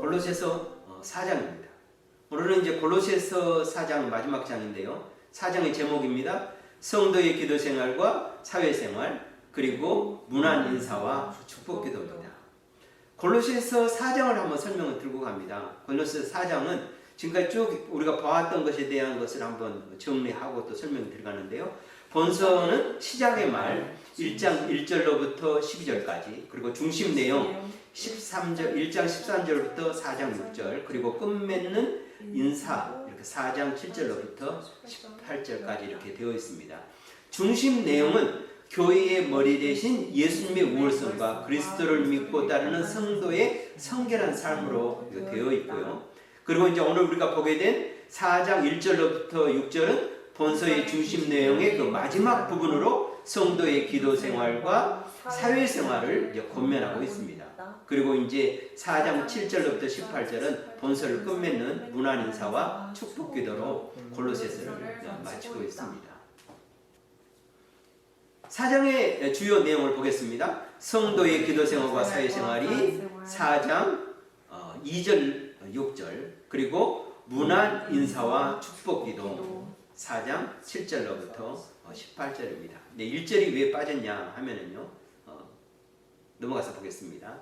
골로새서 4장입니다. 오늘은 이제 골로새서 4장 마지막 장인데요. 4장의 제목입니다. 성도의 기도 생활과 사회 생활, 그리고 문안 인사와 축복 기도입니다. 골로새서 4장을 한번 설명을 들고 갑니다. 골로새서 4장은 지금까지 쭉 우리가 봐왔던 것에 대한 것을 한번 정리하고 또 설명을 들어가는데요. 본서는 시작의 말 1장 1절로부터 12절까지, 그리고 중심 내용 1장 13절부터 4장 6절, 그리고 끝맺는 인사 이렇게 4장 7절로부터 18절까지 이렇게 되어 있습니다. 중심 내용은 교회의 머리 대신 예수님의 우월성과 그리스도를 믿고 따르는 성도의 성결한 삶으로 되어 있고요. 그리고 이제 오늘 우리가 보게 된 4장 1절로부터 6절은 본서의 중심 내용의 그 마지막 부분으로 성도의 기도 생활과 사회 생활을 이제 권면하고 있습니다. 그리고 이제 4장 7절로부터 18절은 본서를 끝맺는 문안 인사와 축복 기도로 골로새서를 마치고 있습니다. 4장의 주요 내용을 보겠습니다. 성도의 기도 생활과 사회 생활이 4장 2절 6절, 그리고 문안 인사와 축복 기도 4장 7절로부터 18절입니다. 네, 1절이 왜 빠졌냐 하면은요, 넘어가서 보겠습니다.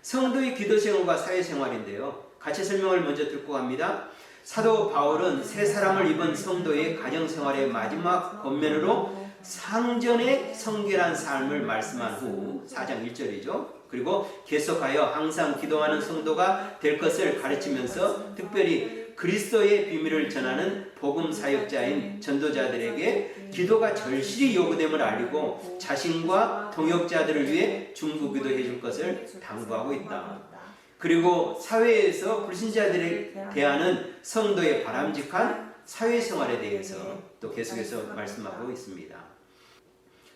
성도의 기도 생활과 사회 생활인데요, 같이 설명을 먼저 듣고 갑니다. 사도 바울은 새 사람을 입은 성도의 가정 생활의 마지막 권면으로 상전의 성결한 삶을 말씀한 후 4장 1절이죠. 그리고 계속하여 항상 기도하는 성도가 될 것을 가르치면서 특별히 그리스도의 비밀을 전하는 복음 사역자인 전도자들에게 기도가 절실히 요구됨을 알리고 자신과 동역자들을 위해 중보기도해 줄 것을 당부하고 있다. 그리고 사회에서 불신자들에 대하는 성도의 바람직한 사회생활에 대해서 또 계속해서 말씀하고 있습니다.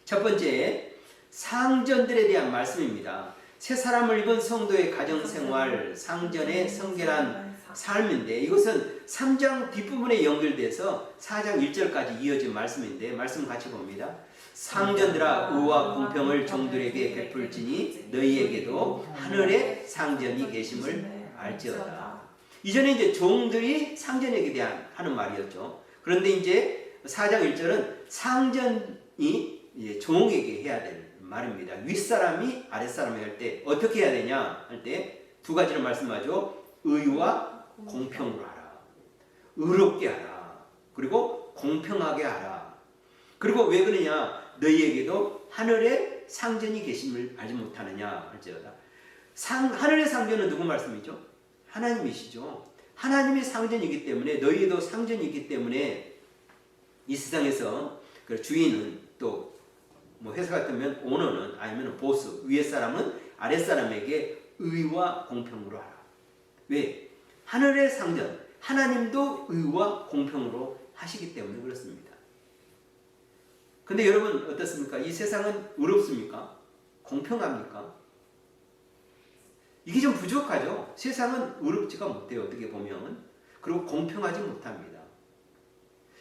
첫 번째, 상전들에 대한 말씀입니다. 새 사람을 입은 성도의 가정생활, 상전의 성결한 삶인데, 이것은 3장 뒷부분에 연결돼서 4장 1절까지 이어진 말씀인데, 말씀 같이 봅니다. 상전들아, 의와 공평을 종들에게 베풀지니 너희에게도 하늘에 상전이 계심을 알지어다. 이전에 이제 종들이 상전에게 대한 하는 말이었죠. 그런데 이제 4장 1절은 상전이 이제 종에게 해야 될 말입니다. 윗사람이 아랫사람에게 할 때 어떻게 해야 되냐 할 때 두 가지를 말씀하죠. 의와 공평으로 하라. 의롭게 하라. 그리고 공평하게 하라. 그리고 왜 그러냐? 너희에게도 하늘에 상전이 계심을 알지 못하느냐 할지어다. 하늘의 상전은 누구 말씀이죠? 하나님이시죠. 하나님의 상전이기 때문에, 너희도 상전이기 때문에 이 세상에서 그 주인은, 또 뭐 회사 같으면 오너는, 아니면 보스, 위에 사람은 아랫 사람에게 의와 공평으로 하라. 왜? 하늘의 상전, 하나님도 의와 공평으로 하시기 때문에 그렇습니다. 근데 여러분 어떻습니까? 이 세상은 의롭습니까? 공평합니까? 이게 좀 부족하죠. 세상은 의롭지가 못해요, 어떻게 보면. 그리고 공평하지 못합니다.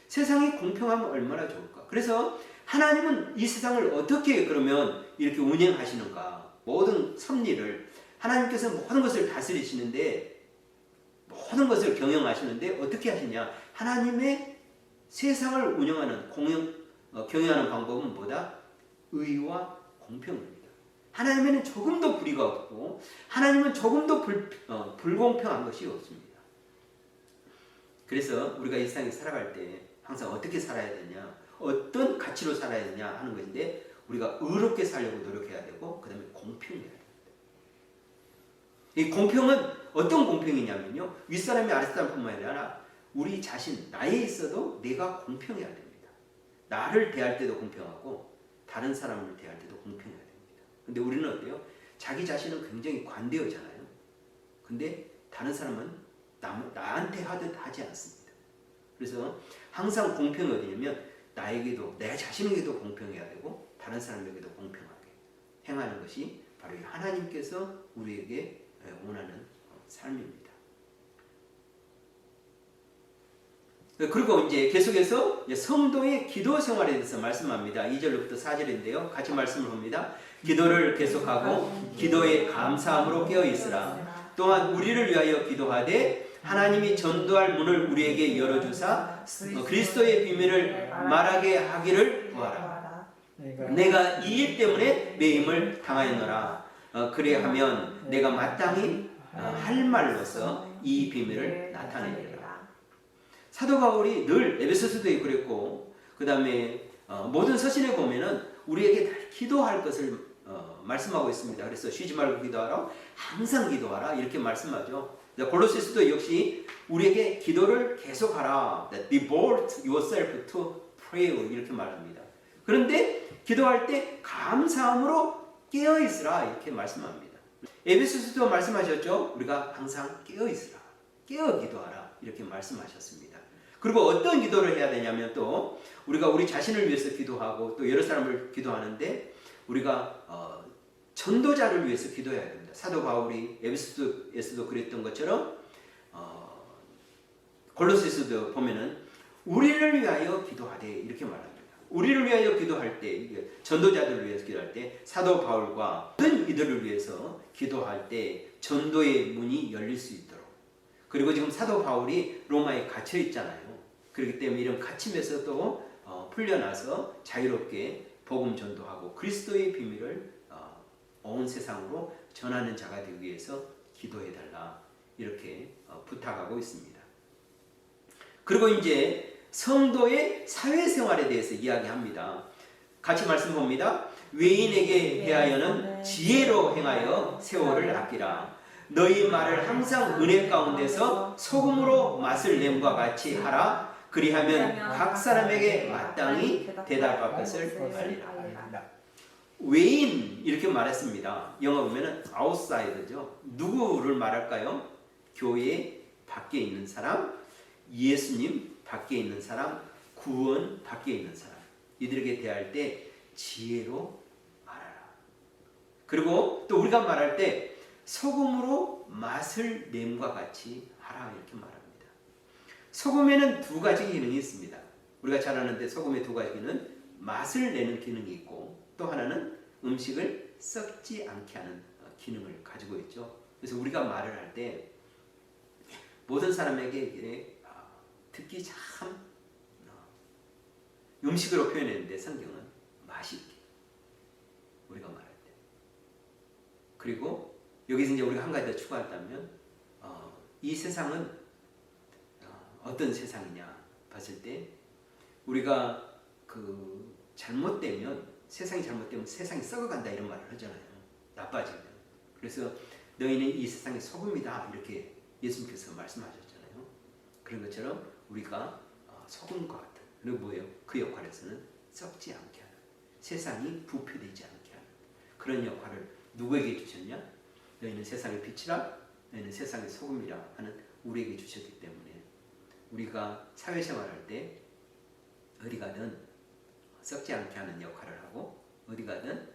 세상이 공평하면 얼마나 좋을까? 그래서 하나님은 이 세상을 어떻게 그러면 이렇게 운영하시는가? 모든 섭리를, 하나님께서 모든 것을 다스리시는데, 모든 것을 경영하시는데 어떻게 하시냐? 하나님의 세상을 운영하는, 경영하는 방법은 뭐다? 의와 공평입니다. 하나님에는 조금도 불의가 없고, 하나님은 조금도 불공평한 것이 없습니다. 그래서 우리가 이 세상에 살아갈 때 항상 어떻게 살아야 되냐, 어떤 가치로 살아야 되냐 하는 것인데, 우리가 의롭게 살려고 노력해야 되고, 그 다음에 공평해야 됩니다. 이 공평은 어떤 공평이냐면요, 윗사람이 아랫사람뿐만 아니라 우리 자신, 나에 있어도 내가 공평해야 됩니다. 나를 대할 때도 공평하고 다른 사람을 대할 때도 공평해야 됩니다. 근데 우리는 어때요? 자기 자신은 굉장히 관대하잖아요. 근데 다른 사람은 나한테 하듯 하지 않습니다. 그래서 항상 공평이 어디냐면, 나에게도, 내 자신에게도 공평해야 되고 다른 사람에게도 공평하게 행하는 것이 바로 하나님께서 우리에게 원하는 삶입니다. 그리고 이제 계속해서 성도의 기도 생활에 대해서 말씀합니다. 2절부터 4절인데요. 같이 말씀을 봅니다. 기도를 계속하고 기도에 감사함으로 깨어 있으라. 또한 우리를 위하여 기도하되 하나님이 전도할 문을 우리에게 열어주사 그리스도의 비밀을 말하게 하기를 구하라. 내가 이 일 때문에 매임을 당하였노라. 그래하면 내가 마땅히 할 말로서 이 비밀을 나타내리라. 사도 바울이 늘 에베소서도 그랬고 그 다음에 모든 서신에 보면은 우리에게 늘 기도할 것을 말씀하고 있습니다. 그래서 쉬지 말고 기도하라, 항상 기도하라 이렇게 말씀하죠. 골로새서도 역시 우리에게 기도를 계속하라. Devote yourself to prayer 이렇게 말합니다. 그런데 기도할 때 감사함으로 깨어 있으라 이렇게 말씀합니다. 에베소서도 말씀하셨죠. 우리가 항상 깨어 있으라, 깨어 기도하라 이렇게 말씀하셨습니다. 그리고 어떤 기도를 해야 되냐면 또 우리가 우리 자신을 위해서 기도하고 또 여러 사람을 기도하는데 우리가 전도자를 위해서 기도해야 됩니다. 사도 바울이 에베소서에서도 그랬던 것처럼 골로새서도 보면은 우리를 위하여 기도하되 이렇게 말합니다. 우리를 위하여 기도할 때 전도자들을 위해서 기도할 때 사도 바울과 모든 이들을 위해서 기도할 때 전도의 문이 열릴 수 있도록 그리고 지금 사도 바울이 로마에 갇혀 있잖아요. 그렇기 때문에 이런 갇힘에서도 풀려나서 자유롭게 복음 전도하고 그리스도의 비밀을 온 세상으로 전하는 자가 되기 위해서 기도해달라 이렇게 부탁하고 있습니다. 그리고 이제 성도의 사회생활에 대해서 이야기합니다. 같이 말씀 봅니다. 외인에게 대하여는 지혜로 행하여 세월을 아끼라. 너희 말을 항상 은혜 가운데서 소금으로 맛을 냄과 같이 하라. 그리하면 각 사람에게 마땅히 대답할 것을 알리라. 외인 이렇게 말했습니다. 영어 보면은 outsider죠. 누구를 말할까요? 교회 밖에 있는 사람, 예수님 밖에 있는 사람, 구원 밖에 있는 사람. 이들에게 대할 때 지혜로 말하라. 그리고 또 우리가 말할 때 소금으로 맛을 냄과 같이 하라 이렇게 말합니다. 소금에는 두 가지 기능이 있습니다. 우리가 잘 아는데 소금의 두 가지 기능은 맛을 내는 기능이 있고 또 하나는 음식을 썩지 않게 하는 기능을 가지고 있죠. 그래서 우리가 말을 할 때 모든 사람에게 듣기 참 음식으로 표현했는데 성경은 맛있게 우리가 말할 때 그리고 여기서 이제 우리가 한 가지 더 추가한다면 이 세상은 어떤 세상이냐 봤을 때 우리가 세상이 잘못되면 세상이 썩어간다 이런 말을 하잖아요. 나빠지면. 그래서 너희는 이 세상의 소금이다 이렇게 예수님께서 말씀하셨잖아요. 그런 것처럼 우리가 소금과 같은 그리고 뭐예요? 그 역할에서는 썩지 않게 하는 세상이 부패되지 않게 하는 그런 역할을 누구에게 주셨냐? 너희는 세상의 빛이라 너희는 세상의 소금이라 하는 우리에게 주셨기 때문에 우리가 사회생활할 때 어디 가든 썩지 않게 하는 역할을 하고 어디 가든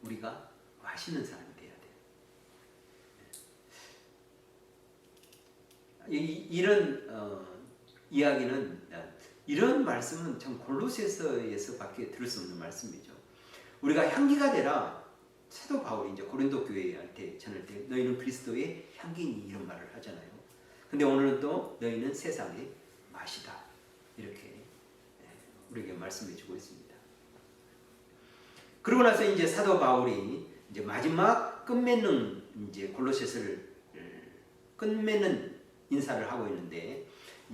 우리가 맛있는 사람이 돼야 돼요. 이런 이야기는 이런 말씀은 참 골로새서에서밖에 들을 수 없는 말씀이죠. 우리가 향기가 되라. 사도 바울이 이제 고린도 교회한테 전할 때 너희는 그리스도의 향기니 이런 말을 하잖아요. 근데 오늘은 또 너희는 세상의 맛이다 이렇게 우리에게 말씀해주고 있습니다. 그러고 나서 이제 사도 바울이 이제 마지막 끝맺는 이제 골로새서를 끝맺는 인사를 하고 있는데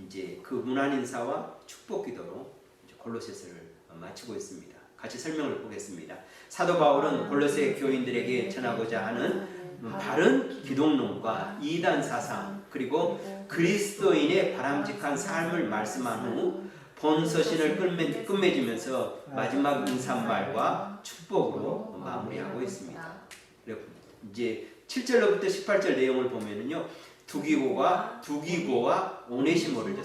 이제 그 문안 인사와 축복 기도로 이제 골로새서를 마치고 있습니다. 같이 설명을 보겠습니다. 사도 바울은 골로새 교인들에게 전하고자 하는 바른 기독론과 이단 사상 그리고 그리스도인의 바람직한 삶을 말씀한 후 본 서신을 끝맺으면서 마지막 인사말과 축복으로 마무리하고 있습니다. 이제 7절로부터 18절 내용을 보면은요, 두기고와 오네시모를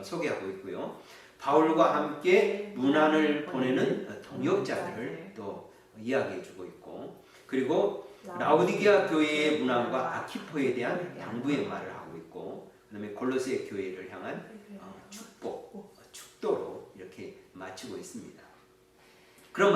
소개하고 있고요. 바울과 함께 문안을 보내는 동역자들을 또 이야기해주고 있고, 그리고 라우디게아 교회의 문안과 아키포에 대한 당부의 말을 하고 있고, 그다음에 골로새 교회를 향한 축도로 이렇게 마치고 있습니다. 그럼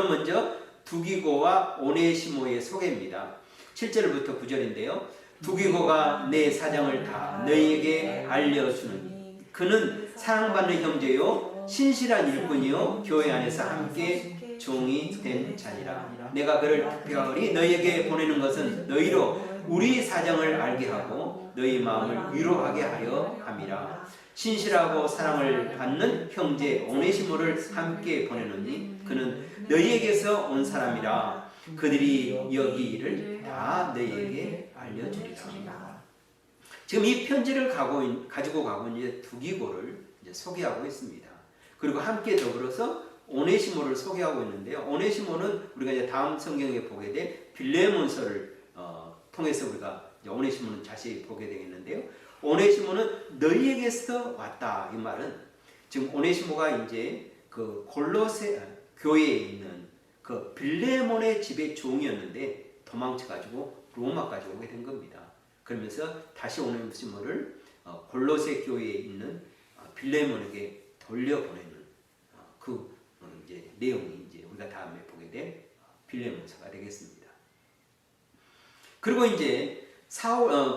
먼저 두기고와 오네시모의 소개입니다. 7절부터 9절인데요. 두기고가 내 사정을 다 너희에게 알려주는 그는 사랑받는 형제요 신실한 일꾼이요 교회 안에서 함께 종이 된 자니라. 내가 그를 특별히 너희에게 보내는 것은 너희로 우리 사정을 알게 하고 너희 마음을 위로하게 하려 함이라. 신실하고 사랑을 받는 형제 오네시모를 함께 보내노니 그는 너희에게서 온 사람이라. 그들이 여기 일을 다 너희에게 알려주리라. 지금 이 편지를 가지고 가고 이제 두기고를 이제 소개하고 있습니다. 그리고 함께 더불어서 오네시모를 소개하고 있는데요. 오네시모는 우리가 이제 다음 성경에 보게 될 빌레몬서를 통해서 우리가 이제 오네시모는 자세히 보게 되겠는데요. 오네시모는 너희에게서 왔다. 이 말은 지금 오네시모가 이제 그 골로새 교회에 있는 그 빌레몬의 집의 종이었는데 도망쳐가지고 로마까지 오게 된 겁니다. 그러면서 다시 오네시모를 골로새 교회에 있는 빌레몬에게 돌려보내는 그 이제 내용이 이제 우리가 다음에 보게 될 빌레몬서가 되겠습니다. 그리고 이제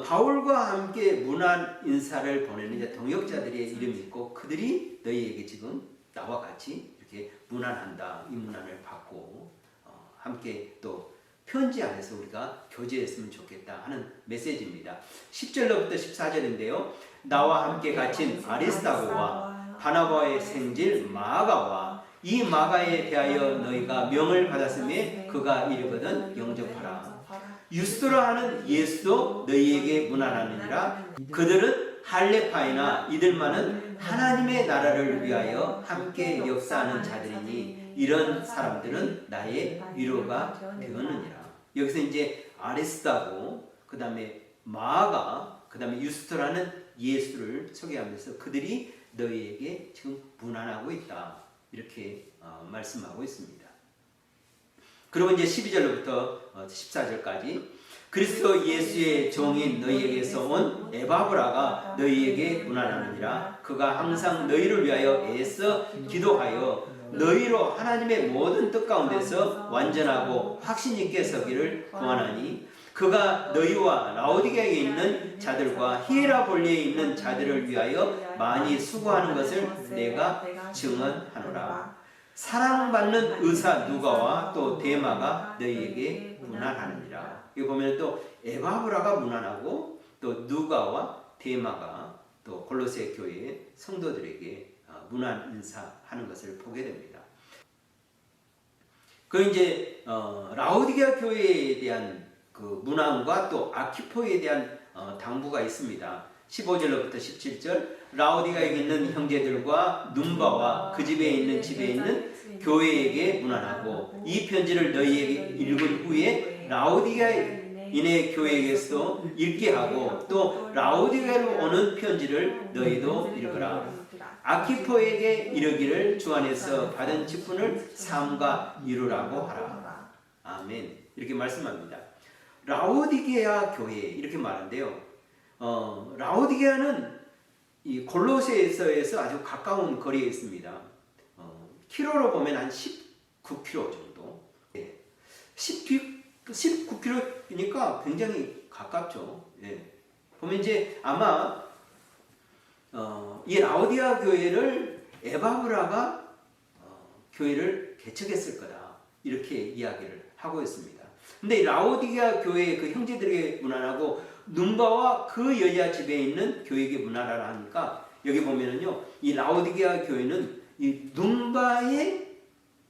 바울과 함께 문안 인사를 보내는 이제 동역자들의 이름이 있고 그들이 너희에게 지금 나와 같이 이렇게 문안한다. 이 문안을 받고 함께 또 편지 안에서 우리가 교제했으면 좋겠다 하는 메시지입니다. 10절로부터 14절인데요. 나와 함께 갇힌 아리스타고와 바나바의 생질 마가와 이 마가에 대하여 너희가 명을 받았음에 그가 이르거든 영접하라. 유스도라 하는 예수도 너희에게 문안하느니라. 그들은 할레파이나 이들만은 하나님의 나라를 위하여 함께 역사하는 자들이니 이런 사람들은 나의 위로가 되었느니라. 여기서 이제 아리스타고 그 다음에 마가 그 다음에 유스도라는 예수를 소개하면서 그들이 너희에게 지금 문안하고 있다. 이렇게 말씀하고 있습니다. 그리고 이제 12절로부터 14절까지 그리스도 예수의 종인 너희에게서 온 에바브라가 너희에게 문안하느니라. 그가 항상 너희를 위하여 애써 기도하여 너희로 하나님의 모든 뜻 가운데서 완전하고 확신 있게 서기를 구하나니 그가 너희와 라오디게아에 있는 자들과 히에라볼리에 있는 자들을 위하여 많이 수고하는 것을 내가 증언하노라. 사랑받는 의사 누가와 또 데마가 너희에게 문안하느니라. 여기 보면 또 에바브라가 문안하고 또 누가와 데마가 또 골로새 교회 성도들에게 문안 인사하는 것을 보게 됩니다. 그 이제 라오디게아 교회에 대한 그 문안과 또 아키포에 대한 당부가 있습니다. 15절로부터 17절 라오디게아에 있는 형제들과 눈바와 그 집에 있는 교회에게 문안하고 이 편지를 너희에게 읽은 후에 라오디게아인의 교회에게서도 읽게 하고 또 라오디게아로 오는 편지를 너희도 읽으라. 아키포에게 이르기를 주 안에서 받은 직분을 삶과 이루라고 하라. 아멘. 이렇게 말씀합니다. 라오디게아 교회 이렇게 말하는데요. 라오디게아는 이 골로새에서 아주 가까운 거리에 있습니다. 키로로 보면 한 19km 정도. 19km니까 굉장히 가깝죠. 보면 이제 아마 이 라오디게아 교회를 에바브라가 교회를 개척했을 거다. 이렇게 이야기를 하고 있습니다. 근데 이 라오디게아 교회의 그 형제들에게 문안하고 눈바와 그 여자 집에 있는 교회에게 문안하라 하니까 여기 보면은요, 이 라오디게아 교회는 이 눈바의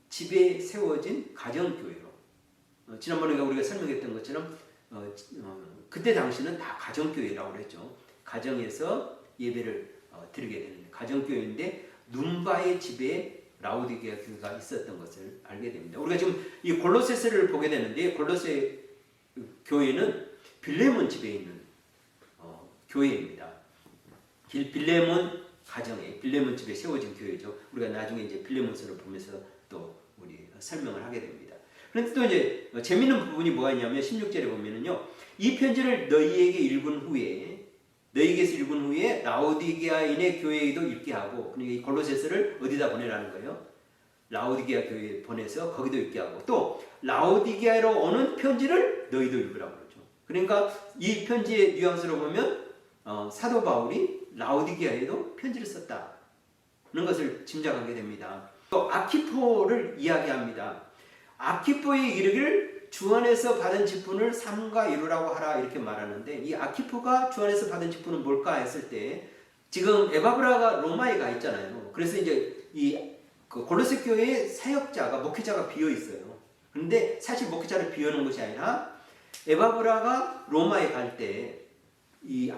집에 세워진 가정교회로 지난번에 우리가 설명했던 것처럼 그때 당시는 다 가정교회라고 그랬죠. 가정에서 예배를 드리게 되는 가정교회인데 눈바의 집에 라오디게아 교회가 있었던 것을 알게 됩니다. 우리가 지금 이 골로새서를 보게 되는데 골로새 교회는 빌레몬 집에 있는 교회입니다. 빌레몬 가정에 빌레몬 집에 세워진 교회죠. 우리가 나중에 이제 빌레몬서를 보면서 또 우리 설명을 하게 됩니다. 그런데 또 이제 재미있는 부분이 뭐가 있냐면 16절에 보면은요, 이 편지를 너희에게 읽은 후에 너희에게서 읽은 후에 라오디게아인의 교회에도 읽게 하고, 그러니까 이 골로새서를 어디다 보내라는 거예요? 라오디게아 교회에 보내서 거기도 읽게 하고, 또 라오디게아로 오는 편지를 너희도 읽으라고 그러죠. 그러니까 이 편지의 뉘앙스로 보면 사도 바울이 라오디게아에도 편지를 썼다는 것을 짐작하게 됩니다. 또 아키포를 이야기합니다. 아키포의 이르기를 주 안에서 받은 직분을 삼가 이루라고 하라 이렇게 말하는데, 이 아키포가 주 안에서 받은 직분은 뭘까 했을 때, 지금 에바브라가 로마에 가 있잖아요. 그래서 이제 이 골로새 교회의 사역자가, 목회자가 비어 있어요. 그런데 사실 목회자를 비워놓은 것이 아니라 에바브라가 로마에 갈 때 이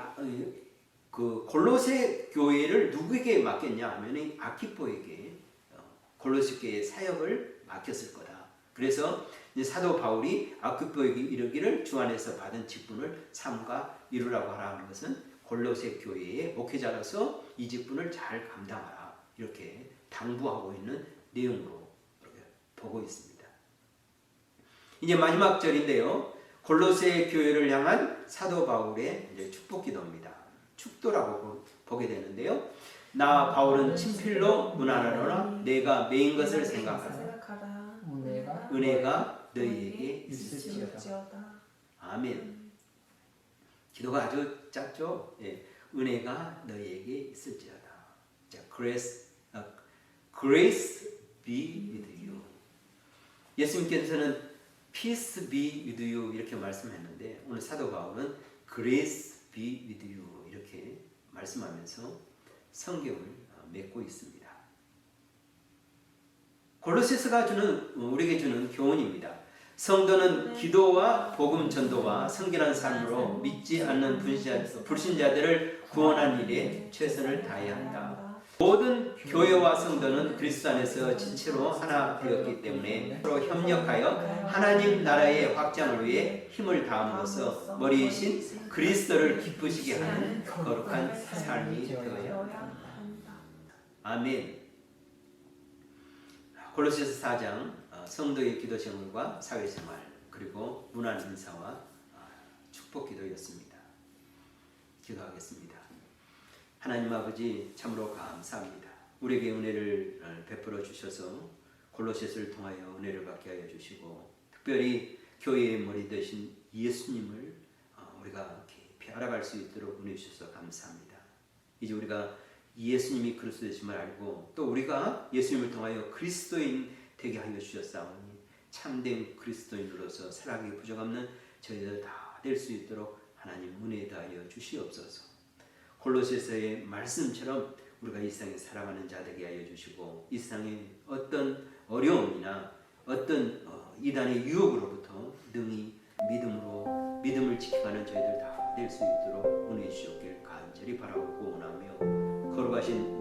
골로새 교회를 누구에게 맡겼냐 하면 아키포에게 골로새 교회의 사역을 맡겼을 거다. 그래서 이제 사도 바울이 아키포에게 이르기를 주 안에서 받은 직분을 삼가 이루라고 하라 하는 것은 골로새 교회의 목회자로서 이 직분을 잘 감당하라 이렇게 당부하고 있는 내용으로 이렇게 보고 있습니다. 이제 마지막 절인데요. 골로새 교회를 향한 사도 바울의 이제 축복 기도입니다. 축도라고 보게 되는데요. 나 바울은 친필로 문안하노라 내가 메인 것을 생각하라. 은혜가 너희에게 있을지어다. 아멘. 기도가 아주 짧죠. 예. 은혜가 너희에게 있을지어다. 자, grace be with you. 예수님께서는 peace be with you 이렇게 말씀했는데, 오늘 사도 바울은 grace be with you 이렇게 말씀하면서 성경을 맺고 있습니다. 골로새서가 우리에게 주는 교훈입니다. 성도는 기도와 복음 전도와 성결한 삶으로 믿지 않는 불신자들을 구원하는 일에 최선을 다해야 한다. 모든 교회와 성도는 그리스도 안에서 지체로 하나 되었기 때문에 서로 협력하여 하나님 나라의 확장을 위해 힘을 다함으로써 머리이신 그리스도를 기쁘시게 하는 거룩한 삶이 되어야 한다. 아멘. 골로새서 4장 성도의 기도 생활과 사회생활 그리고 문안 인사와 축복 기도였습니다. 기도하겠습니다. 하나님 아버지 참으로 감사합니다. 우리에게 은혜를 베풀어 주셔서 골로새서를 통하여 은혜를 받게 하여 주시고, 특별히 교회의 머리 되신 예수님을 우리가 깊이 알아갈 수 있도록 은혜 주셔서 감사합니다. 이제 우리가 예수님이 그리스도이심을 알고 또 우리가 예수님을 통하여 그리스도인 되게 하여 주셨사오니 참된 그리스도인으로서 살아가기 부족없는 저희들 다 될 수 있도록 하나님 은혜 다하여 주시옵소서. 골로새서의 말씀처럼 우리가 이 세상에 살아가는 자 되게 하여 주시고, 이 세상의 어떤 어려움이나 어떤 이단의 유혹으로부터 능히 믿음을 지켜가는 저희들 다 될 수 있도록 은혜 주시옵길 간절히 바라고 원하며, 거룩하신